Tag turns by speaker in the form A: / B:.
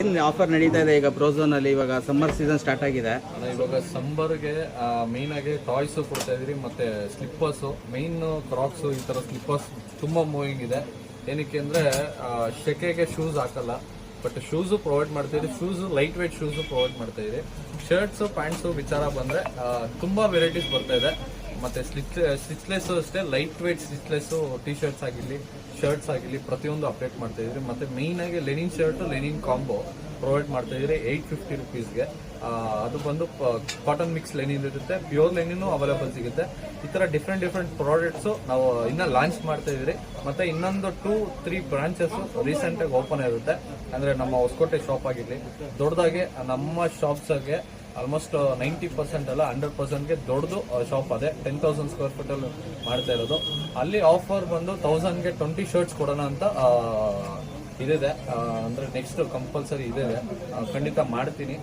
A: ಏನು ಆಫರ್ ನಡೀತಾ ಇದೆ ಈಗ ಪ್ರೋಝೋನ್ ಅಲ್ಲಿ? ಇವಾಗ ಸಮ್ಮರ್ ಸೀಸನ್ ಸ್ಟಾರ್ಟ್ ಆಗಿದೆ.
B: ಇವಾಗ ಸಮ್ಮರ್ಗೆ ಮೇನ್ ಆಗಿ ಟಾಯ್ಸ್ ಕೊಡ್ತಾ ಇದೀರಿ, ಮತ್ತೆ ಸ್ಲಿಪ್ಪರ್ಸ್, ಮೇನ್ ಕ್ರಾಕ್ಸ್, ಈ ತರ ಸ್ಲಿಪ್ಪರ್ಸ್ ತುಂಬಾ ಮೂವಿಂಗ್ ಇದೆ. ಏನಕ್ಕೆ ಅಂದ್ರೆ ಶೆಕೆಗೆ ಶೂಸ್ ಹಾಕಲ್ಲ, ಬಟ್ ಶೂಸ್ ಪ್ರೊವೈಡ್ ಮಾಡ್ತಾ ಇದ್ರಿ. Shoes light weight shoes provide ಮಾಡ್ತಾ ಇದ್ರಿ. ಶರ್ಟ್ಸ್ ಪ್ಯಾಂಟ್ಸ್ ವಿಚಾರ ಬಂದ್ರೆ ತುಂಬಾ ವೆರೈಟೀಸ್ ಬರ್ತಾ ಇದೆ. ಮತ್ತೆ ಸ್ಟಿಚ್ಲೆಸ್ ಅಷ್ಟೇ, ಲೈಟ್ ವೇಟ್ ಸ್ಟಿಚ್ಲೆಸ್ ಟಿ ಶರ್ಟ್ಸ್ ಆಗಿರ್ಲಿ, ಶರ್ಟ್ಸ್ ಆಗಿರ್ಲಿ, ಪ್ರತಿಯೊಂದು ಅಪ್ಡೇಟ್ ಮಾಡ್ತಾ ಇದ್ರಿ. ಮತ್ತೆ ಮೇನ್ ಆಗಿ Lenin shirt Lenin combo provide ಮಾಡ್ತಾ ಇದ್ರಿ 850 ರುಪೀಸ್ಗೆ. ಅದು ಬಂದು ಕಾಟನ್ ಮಿಕ್ಸ್ ಲೆನಿನ್ ಇರುತ್ತೆ, ಪ್ಯೂರ್ ಲೆನಿನ್ ಅವೈಲೇಬಲ್ ಸಿಗುತ್ತೆ. ಈ ತರ ಡಿಫ್ರೆಂಟ್ ಪ್ರಾಡಕ್ಟ್ಸ್ ನಾವು ಇನ್ನ ಲಾಂಚ್ ಮಾಡ್ತಾ ಇದ್ರಿ. ಮತ್ತೆ ಇನ್ನೊಂದು 2-3 ಬ್ರಾಂಚಸ್ ರೀಸೆಂಟ್ ಆಗಿ ಓಪನ್ ಇರುತ್ತೆ. ಅಂದ್ರೆ ನಮ್ಮ ಹೊಸಕೋಟೆ ಶಾಪ್ ಆಗಿರ್ಲಿ, ದೊಡ್ಡದಾಗಿ ನಮ್ಮ ಶಾಪ್ಸ್ ಆಗಿ ಆಲ್ಮೋಸ್ಟ್ 90% ಅಲ್ಲ 100%ಗೆ ದೊಡ್ಡದು ಶಾಪ್ ಅದೇ. 10,000 ಸ್ಕ್ವೇರ್ ಫೀಟ್ ಅಲ್ಲಿ ಮಾಡ್ತಾ ಇರೋದು. ಅಲ್ಲಿ ಆಫರ್ ಬಂದು 1000ಗೆ 20 ಶರ್ಟ್ಸ್ ಕೊಡೋಣ ಅಂತ ಇದಿದೆ. ಅಂದ್ರೆ ನೆಕ್ಸ್ಟ್ ಕಂಪಲ್ಸರಿ ಇದೆ, ಖಂಡಿತ ಮಾಡ್ತೀನಿ.